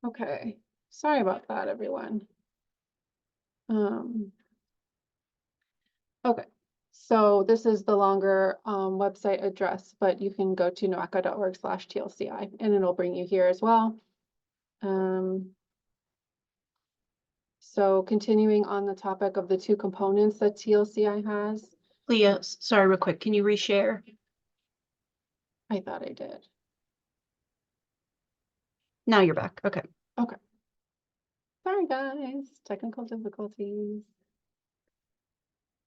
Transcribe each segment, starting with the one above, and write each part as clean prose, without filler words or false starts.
Okay, sorry about that, everyone. Okay, so this is the longer website address, but you can go to noaca.org/TLCI and it'll bring you here as well. So continuing on the topic of the two components that TLCI has. Leah, sorry, real quick, can you reshare? I thought I did. Now you're back. Okay. Okay. Sorry, guys. Technical difficulties.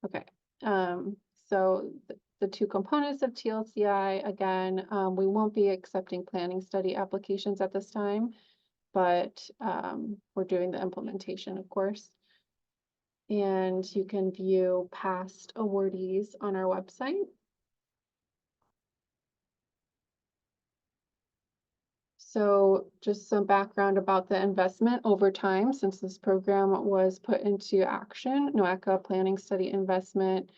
Okay. So the two components of TLCI, again, we won't be accepting planning study applications at this time, but we're doing the implementation, of course. And you can view past awardees on our website. So just some background about the investment over time since this program was put into action. NOACA Planning Study Investment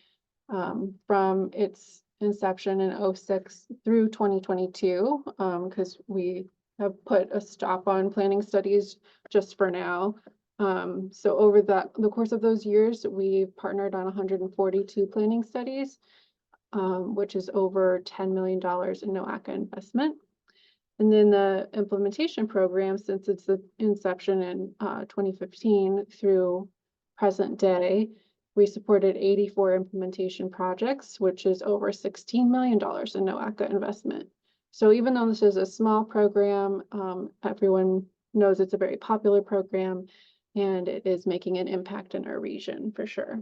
from its inception in 2006 through 2022, because we have put a stop on planning studies just for now. So over the course of those years, we've partnered on 142 planning studies, which is over $10 million in NOACA investment. And then the implementation program, since its inception in 2015 through present day, we supported 84 implementation projects, which is over $16 million in NOACA investment. So even though this is a small program, everyone knows it's a very popular program and it is making an impact in our region for sure.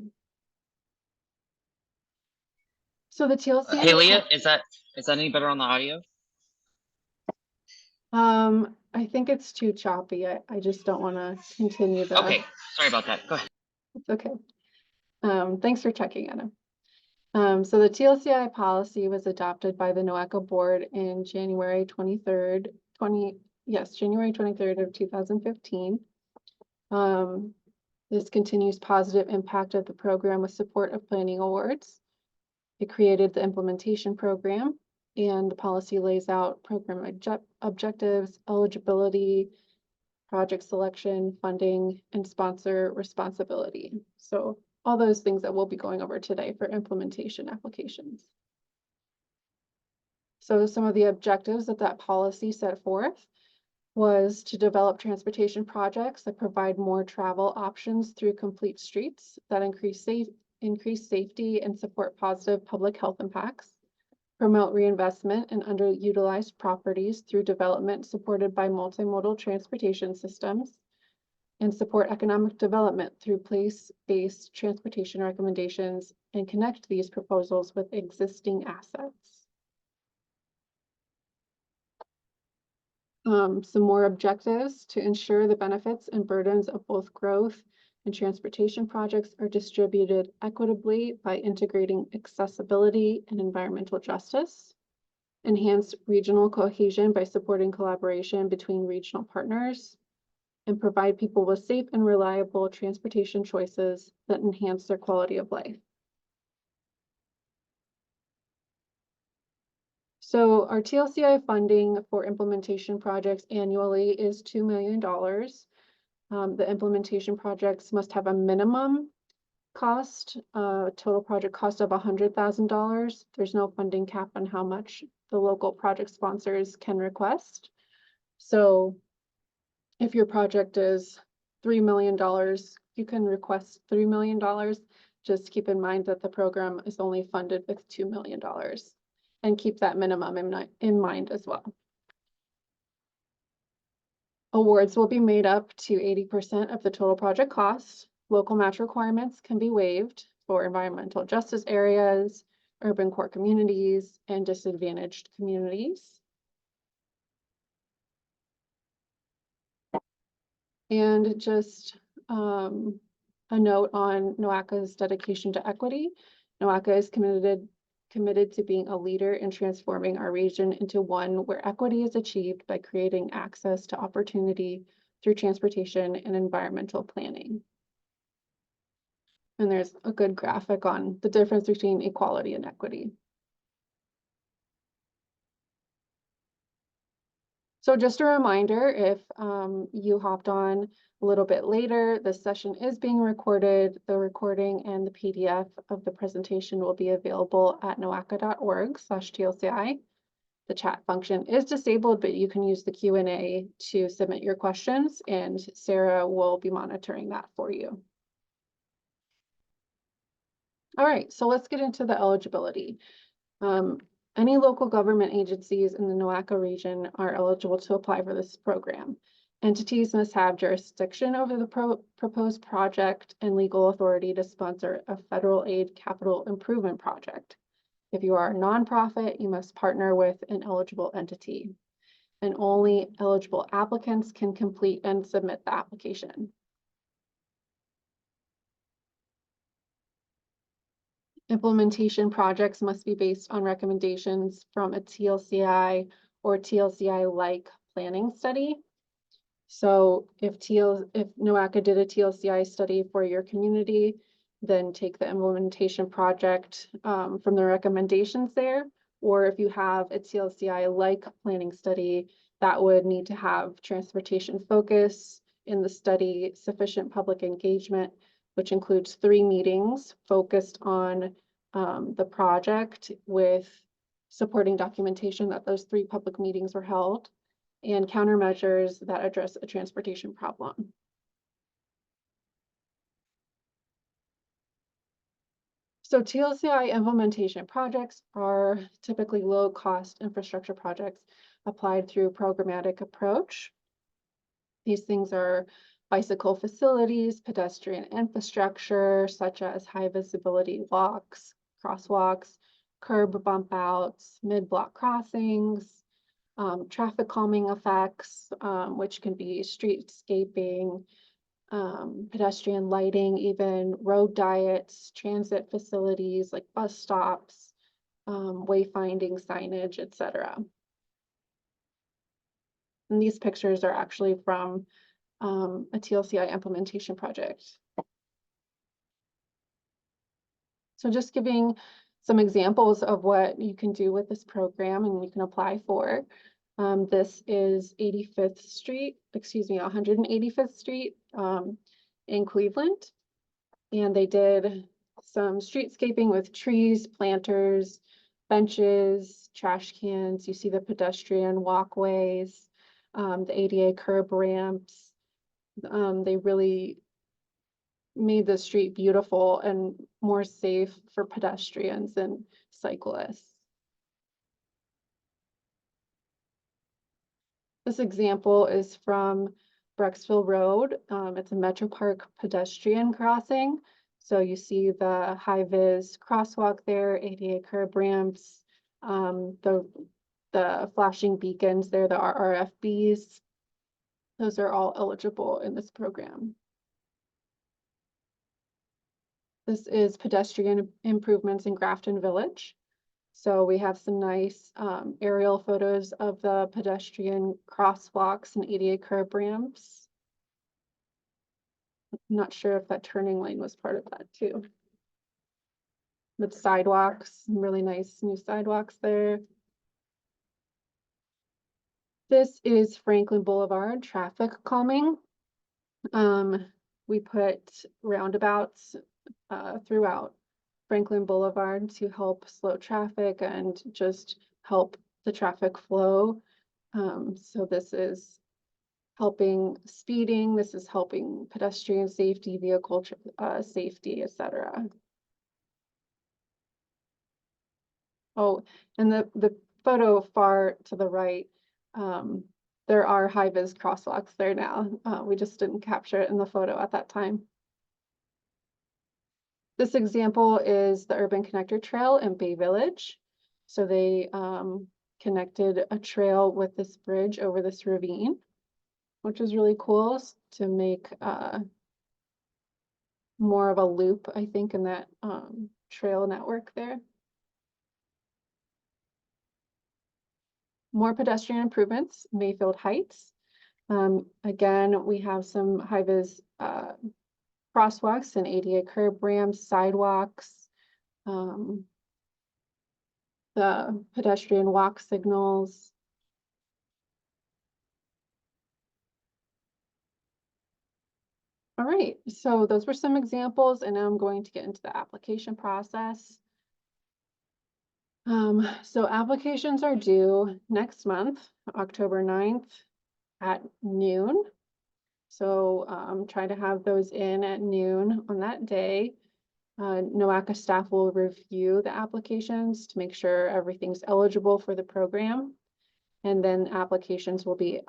So the TLCI. Hey Leah, is that any better on the audio? I think it's too choppy. I just don't want to continue the. Okay, sorry about that. Go ahead. It's okay. Thanks for checking, Anna. So the TLCI policy was adopted by the NOACA board in January 23rd, January 23rd of 2015. This continues positive impact of the program with support of planning awards. It created the implementation program, and the policy lays out program objectives, eligibility, project selection, funding, and sponsor responsibility. So all those things that we'll be going over today for implementation applications. So some of the objectives that policy set forth was to develop transportation projects that provide more travel options through complete streets that increase safety and support positive public health impacts, promote reinvestment in underutilized properties through development supported by multimodal transportation systems, and support economic development through place-based transportation recommendations and connect these proposals with existing assets. Some more objectives: to ensure the benefits and burdens of both growth and transportation projects are distributed equitably by integrating accessibility and environmental justice, enhance regional cohesion by supporting collaboration between regional partners, and provide people with safe and reliable transportation choices that enhance their quality of life. So our TLCI funding for implementation projects annually is $2 million. The implementation projects must have a minimum cost, total project cost of $100,000. There's no funding cap on how much the local project sponsors can request. So if your project is $3 million, you can request $3 million. Just keep in mind that the program is only funded with $2 million. And keep that minimum in mind as well. Awards will be made up to 80% of the total project cost. Local match requirements can be waived for environmental justice areas, urban core communities, and disadvantaged communities. And just a note on NOACA's dedication to equity. NOACA is committed to being a leader in transforming our region into one where equity is achieved by creating access to opportunity through transportation and environmental planning. And there's a good graphic on the difference between equality and equity. So just a reminder, if you hopped on a little bit later, this session is being recorded. The recording and the PDF of the presentation will be available at noaca.org/TLCI. The chat function is disabled, but you can use the Q&A to submit your questions, and Sarah will be monitoring that for you. All right, so let's get into the eligibility. Any local government agencies in the NOACA region are eligible to apply for this program. Entities must have jurisdiction over the proposed project and legal authority to sponsor a federal aid capital improvement project. If you are a nonprofit, you must partner with an eligible entity, and only eligible applicants can complete and submit the application. Implementation projects must be based on recommendations from a TLCI or TLCI-like planning study. So if NOACA did a TLCI study for your community, then take the implementation project from the recommendations there. Or if you have a TLCI-like planning study, that would need to have transportation focus in the study, sufficient public engagement, which includes 3 meetings focused on the project with supporting documentation that those 3 public meetings were held, and countermeasures that address a transportation problem. So TLCI implementation projects are typically low-cost infrastructure projects applied through a programmatic approach. These things are bicycle facilities, pedestrian infrastructure, such as high visibility walks, crosswalks, curb bump outs, mid-block crossings, traffic calming effects, which can be streetscaping, pedestrian lighting, even road diets, transit facilities like bus stops, wayfinding signage, etc. And these pictures are actually from a TLCI implementation project. So just giving some examples of what you can do with this program and you can apply for. This is 185th Street in Cleveland. And they did some streetscaping with trees, planters, benches, trash cans. You see the pedestrian walkways, the ADA curb ramps. They really made the street beautiful and more safe for pedestrians and cyclists. This example is from Brecksville Road. It's a Metro Park pedestrian crossing. So you see the high-vis crosswalk there, ADA curb ramps, the flashing beacons there, the RRFBs. Those are all eligible in this program. This is pedestrian improvements in Grafton Village. So we have some nice aerial photos of the pedestrian crosswalks and ADA curb ramps. I'm not sure if that turning lane was part of that too. With sidewalks, some really nice new sidewalks there. This is Franklin Boulevard traffic calming. We put roundabouts throughout Franklin Boulevard to help slow traffic and just help the traffic flow. So this is helping speeding, this is helping pedestrian safety, vehicle safety, etc. Oh, and the photo far to the right, there are high-vis crosswalks there now. We just didn't capture it in the photo at that time. This example is the Urban Connector Trail in Bay Village. So they connected a trail with this bridge over this ravine, which is really cool to make more of a loop, I think, in that trail network there. More pedestrian improvements, Mayfield Heights. Again, we have some high-vis crosswalks and ADA curb ramps, sidewalks, the pedestrian walk signals. All right, so those were some examples, and now I'm going to get into the application process. So applications are due next month, October 9th at noon. So try to have those in at noon on that day. NOACA staff will review the applications to make sure everything's eligible for the program. And then applications will be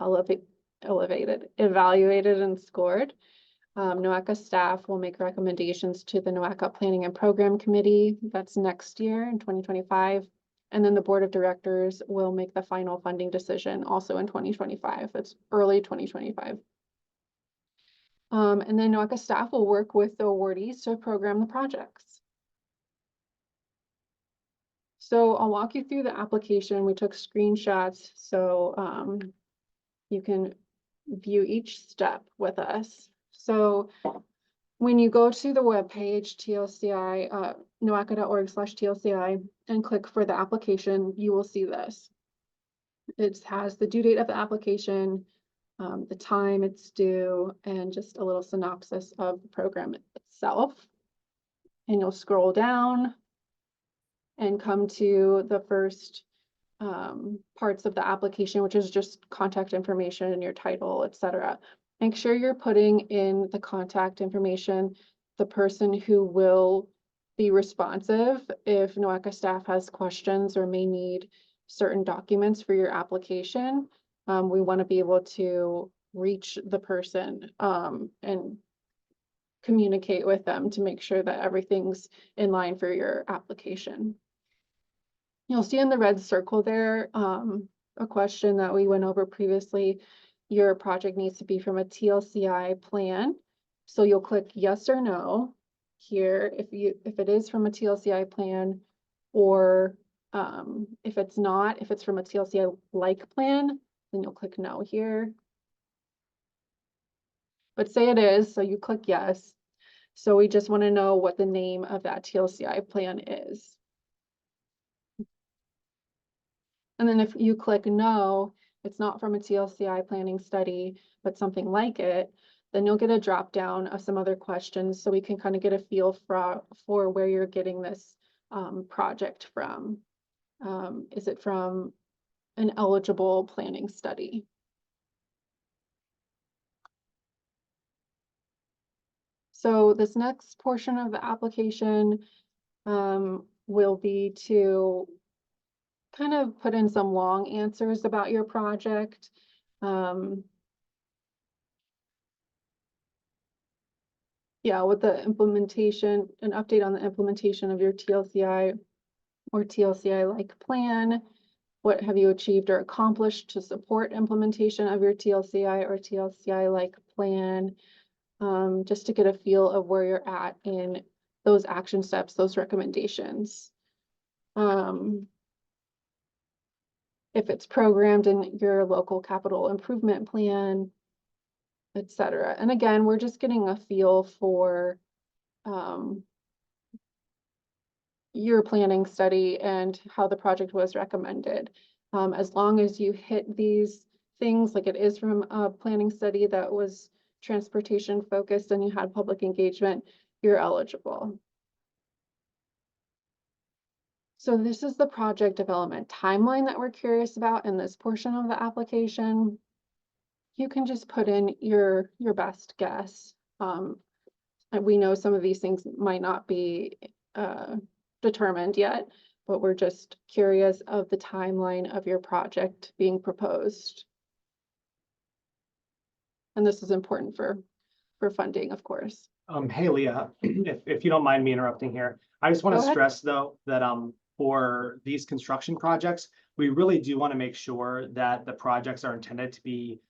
evaluated and scored. NOACA staff will make recommendations to the NOACA Planning and Program Committee. That's next year in 2025. And then the Board of Directors will make the final funding decision also in 2025. It's early 2025. And then NOACA staff will work with the awardees to program the projects. So I'll walk you through the application. We took screenshots so you can view each step with us. So when you go to the webpage, TLCI, noaca.org/TLCI, and click for the application, you will see this. It has the due date of the application, the time it's due, and just a little synopsis of the program itself. And you'll scroll down and come to the first parts of the application, which is just contact information and your title, etc. Make sure you're putting in the contact information, the person who will be responsive if NOACA staff has questions or may need certain documents for your application. We want to be able to reach the person and communicate with them to make sure that everything's in line for your application. You'll see in the red circle there a question that we went over previously. Your project needs to be from a TLCI plan. So you'll click yes or no here if it is from a TLCI plan, or if it's not, if it's from a TLCI like plan, then you'll click no here. But say it is, so you click yes. So we just want to know what the name of that TLCI plan is. And then if you click no, it's not from a TLCI planning study, but something like it, then you'll get a drop down of some other questions so we can kind of get a feel for where you're getting this project from. Is it from an eligible planning study? So this next portion of the application will be to kind of put in some long answers about your project. Yeah, with the implementation, an update on the implementation of your TLCI or TLCI-like plan. What have you achieved or accomplished to support implementation of your TLCI or TLCI-like plan? Just to get a feel of where you're at in those action steps, those recommendations. If it's programmed in your local capital improvement plan, etc. And again, we're just getting a feel for your planning study and how the project was recommended. As long as you hit these things, like it is from a planning study that was transportation focused and you had public engagement, you're eligible. So this is the project development timeline that we're curious about in this portion of the application. You can just put in your best guess. And we know some of these things might not be determined yet, but we're just curious of the timeline of your project being proposed. And this is important for funding, of course. Hey, Leah, if you don't mind me interrupting here, I just want to stress though that for these construction projects, we really do want to make sure that the projects are intended to be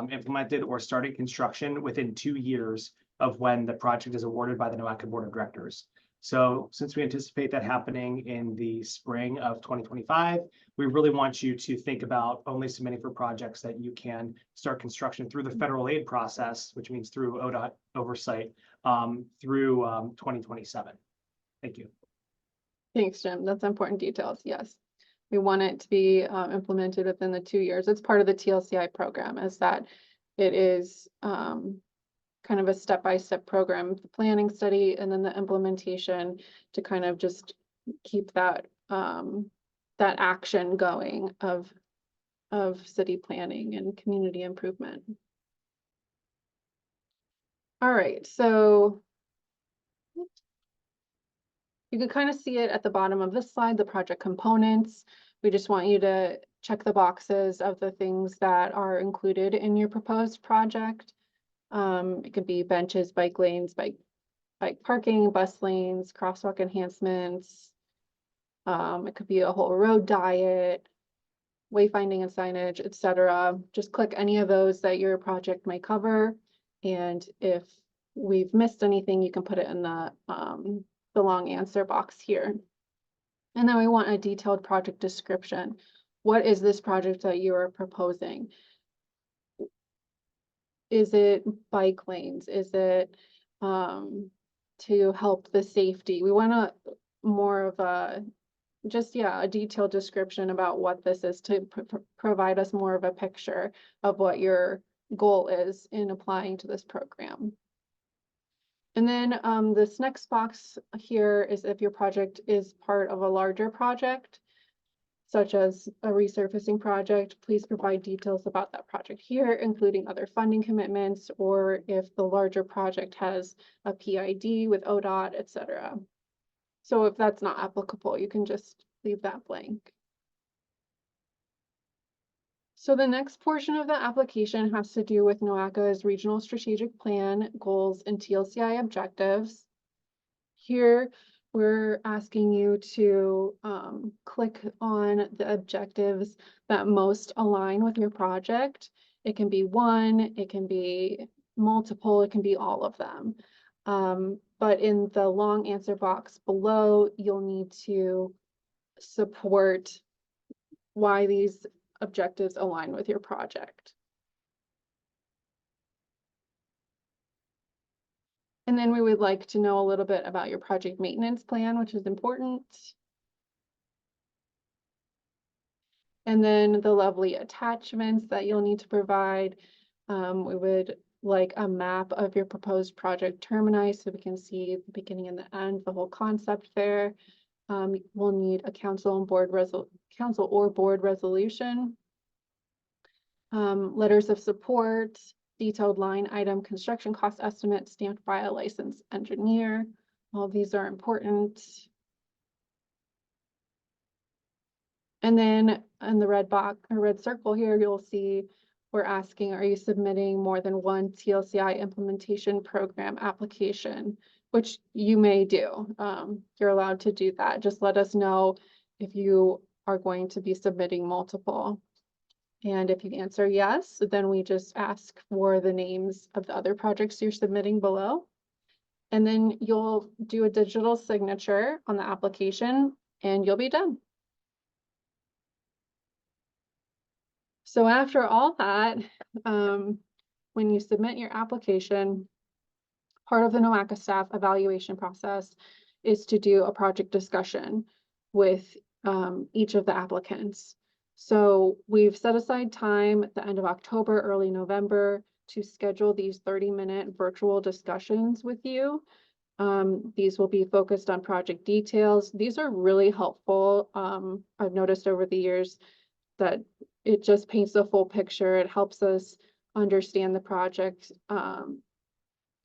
implemented or started construction within 2 years of when the project is awarded by the NOACA Board of Directors. So since we anticipate that happening in the spring of 2025, we really want you to think about only submitting for projects that you can start construction through the federal aid process, which means through ODOT oversight, through 2027. Thank you. Thanks, Jim. That's important details. Yes. We want it to be implemented within the 2 years. It's part of the TLCI program, is that it is kind of a step-by-step program, the planning study, and then the implementation to kind of just keep that that action going of city planning and community improvement. All right, so you can kind of see it at the bottom of this slide, the project components. We just want you to check the boxes of the things that are included in your proposed project. It could be benches, bike lanes, bike parking, bus lanes, crosswalk enhancements. It could be a whole road diet, wayfinding and signage, etc. Just click any of those that your project might cover. And if we've missed anything, you can put it in the long answer box here. And then we want a detailed project description. What is this project that you are proposing? Is it bike lanes? Is it to help the safety? We want more of a a detailed description about what this is to provide us more of a picture of what your goal is in applying to this program. And then this next box here is if your project is part of a larger project, such as a resurfacing project, please provide details about that project here, including other funding commitments, or if the larger project has a PID with ODOT, etc. So if that's not applicable, you can just leave that blank. So the next portion of the application has to do with NOACA's regional strategic plan, goals, and TLCI objectives. Here, we're asking you to click on the objectives that most align with your project. It can be one, it can be multiple, it can be all of them. But in the long answer box below, you'll need to support why these objectives align with your project. And then we would like to know a little bit about your project maintenance plan, which is important. And then the lovely attachments that you'll need to provide. We would like a map of your proposed project termini so we can see the beginning and the end, the whole concept there. We'll need a council or board resolution. Letters of support, detailed line item, construction cost estimate stamped by a licensed engineer. All of these are important. And then in the red box or red circle here, you'll see we're asking, are you submitting more than one TLCI implementation program application, which you may do. You're allowed to do that. Just let us know if you are going to be submitting multiple. And if you answer yes, then we just ask for the names of the other projects you're submitting below. And then you'll do a digital signature on the application and you'll be done. So after all that, when you submit your application, part of the NOACA staff evaluation process is to do a project discussion with each of the applicants. So we've set aside time at the end of October, early November to schedule these 30-minute virtual discussions with you. These will be focused on project details. These are really helpful. I've noticed over the years that it just paints the full picture. It helps us understand the project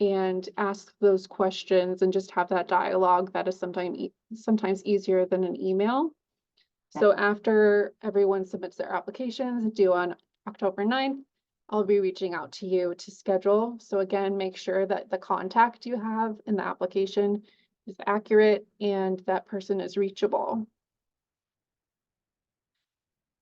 and ask those questions and just have that dialogue that is sometimes easier than an email. So after everyone submits their applications due on October 9th, I'll be reaching out to you to schedule. So again, make sure that the contact you have in the application is accurate and that person is reachable.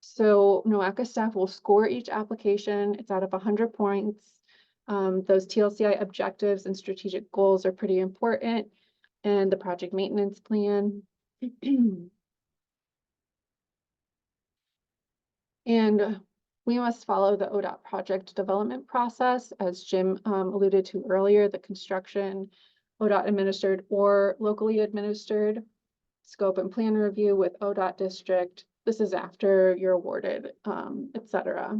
So NOACA staff will score each application. It's out of 100 points. Those TLCI objectives and strategic goals are pretty important, and the project maintenance plan. And we must follow the ODOT project development process, as Jim alluded to earlier, the construction, ODOT administered or locally administered, scope and plan review with ODOT district. This is after you're awarded, etc.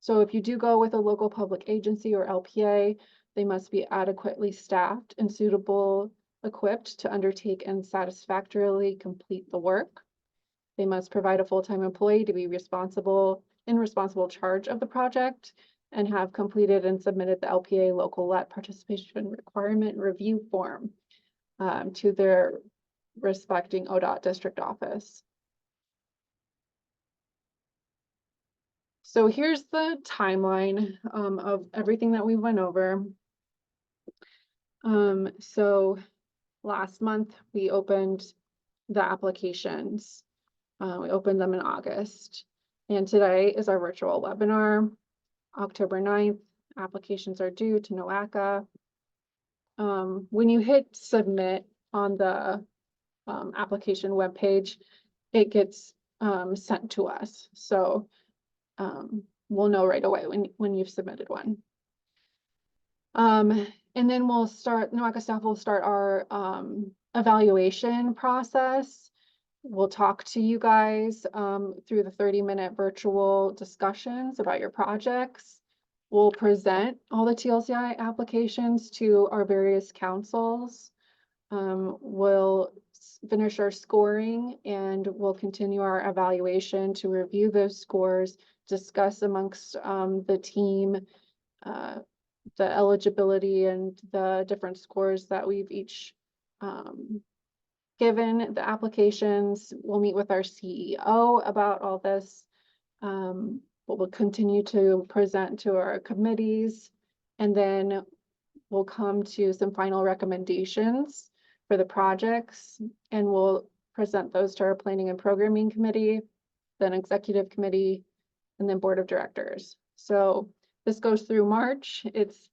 So if you do go with a local public agency or LPA, they must be adequately staffed and suitable equipped to undertake and satisfactorily complete the work. They must provide a full-time employee to be in responsible charge of the project and have completed and submitted the LPA local let participation requirement review form to their respecting ODOT district office. So here's the timeline of everything that we went over. So last month we opened the applications. We opened them in August. And today is our virtual webinar, October 9th. Applications are due to NOACA. When you hit submit on the application webpage, it gets sent to us. So we'll know right away when you've submitted one. And then NOACA staff will start our evaluation process. We'll talk to you guys through the 30-minute virtual discussions about your projects. We'll present all the TLCI applications to our various councils. We'll finish our scoring and we'll continue our evaluation to review those scores, discuss amongst the team the eligibility and the different scores that we've each given the applications. We'll meet with our CEO about all this. We'll continue to present to our committees, and then we'll come to some final recommendations for the projects, and we'll present those to our planning and programming committee, then executive committee, and then board of directors. So this goes through March. It's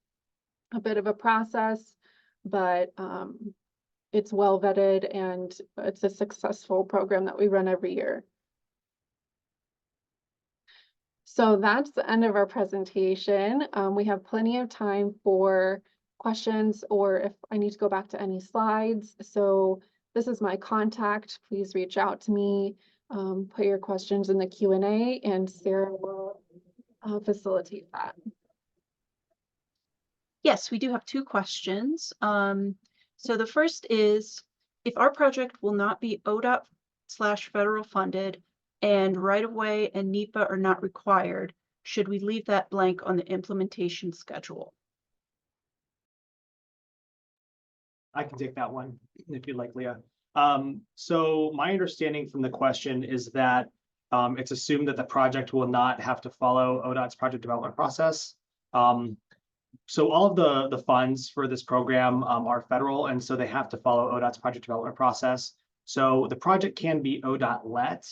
a bit of a process, but it's well vetted and it's a successful program that we run every year. So that's the end of our presentation. We have plenty of time for questions or if I need to go back to any slides. So this is my contact. Please reach out to me, put your questions in the Q&A and Sarah will facilitate that. Yes, we do have two questions. So the first is, if our project will not be ODOT/federal funded and right-of-way and NEPA are not required, should we leave that blank on the implementation schedule? I can take that one if you'd like, Leah. So my understanding from the question is that it's assumed that the project will not have to follow ODOT's project development process. So all of the funds for this program are federal, and so they have to follow ODOT's project development process. So the project can be ODOT let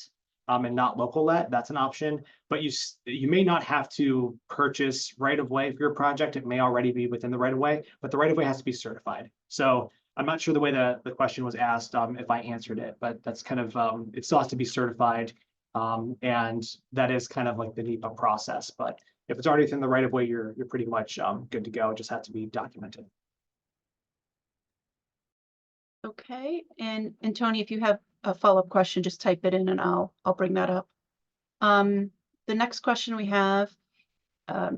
and not local let. That's an option, but you may not have to purchase right of way for your project. It may already be within the right of way, but the right of way has to be certified. So I'm not sure the way the question was asked if I answered it, but that's kind of it still has to be certified, and that is kind of like the NEPA process. But if it's already within the right of way, you're pretty much good to go. It just has to be documented. Okay, and Tony, if you have a follow-up question, just type it in and I'll bring that up. The next question we have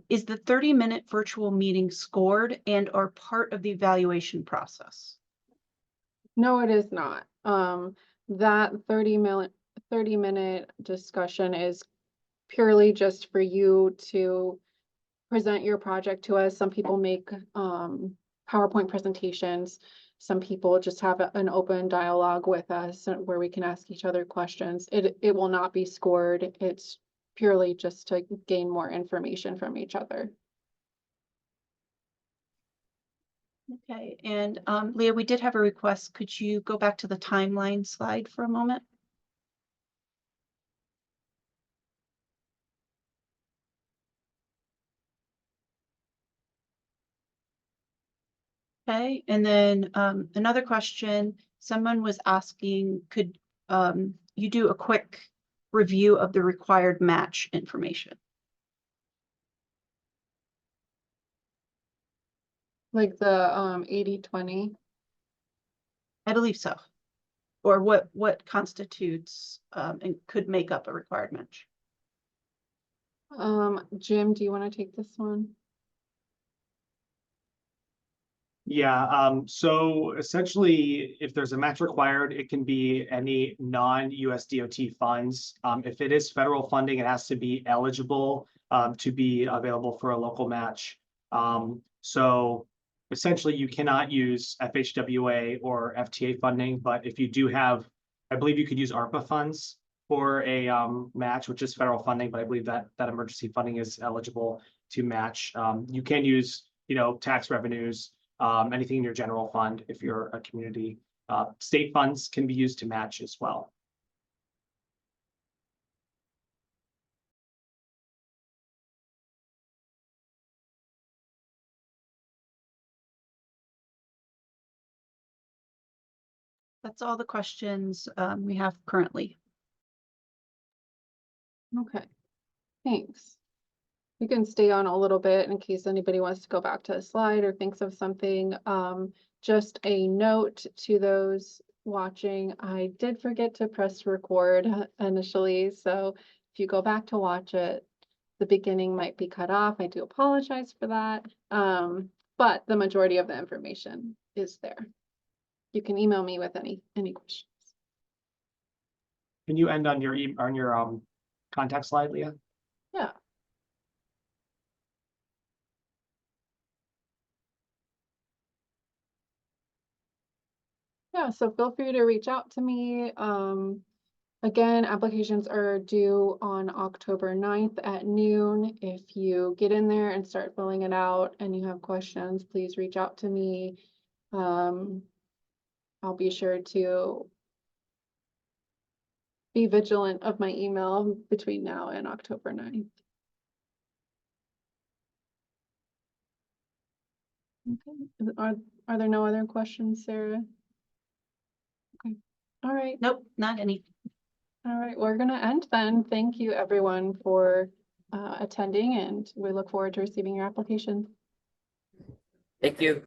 is the 30-minute virtual meeting scored and are part of the evaluation process? No, it is not. That 30-minute discussion is purely just for you to present your project to us. Some people make PowerPoint presentations. Some people just have an open dialogue with us where we can ask each other questions. It will not be scored. It's purely just to gain more information from each other. Okay, and Leah, we did have a request. Could you go back to the timeline slide for a moment? Okay, and then another question, someone was asking, could you do a quick review of the required match information? Like the 80-20. I believe so. Or what constitutes and could make up a required match? Jim, do you want to take this one? Yeah, so essentially, if there's a match required, it can be any non-USDOT funds. If it is federal funding, it has to be eligible to be available for a local match. So essentially, you cannot use FHWA or FTA funding, but if you do have, I believe you could use ARPA funds for a match, which is federal funding, but I believe that emergency funding is eligible to match. You can use, tax revenues, anything in your general fund if you're a community. State funds can be used to match as well. That's all the questions we have currently. Okay, thanks. We can stay on a little bit in case anybody wants to go back to a slide or thinks of something. Just a note to those watching, I did forget to press record initially, so if you go back to watch it, the beginning might be cut off. I do apologize for that. But the majority of the information is there. You can email me with any questions. Can you end on your contact slide, Leah? Yeah. Yeah, so feel free to reach out to me. Again, applications are due on October 9th at noon. If you get in there and start filling it out and you have questions, please reach out to me. I'll be sure to be vigilant of my email between now and October 9th. Okay. Are there no other questions, Sarah? Okay. All right. Nope, not any. All right, we're gonna end then. Thank you everyone for attending, and we look forward to receiving your applications. Thank you.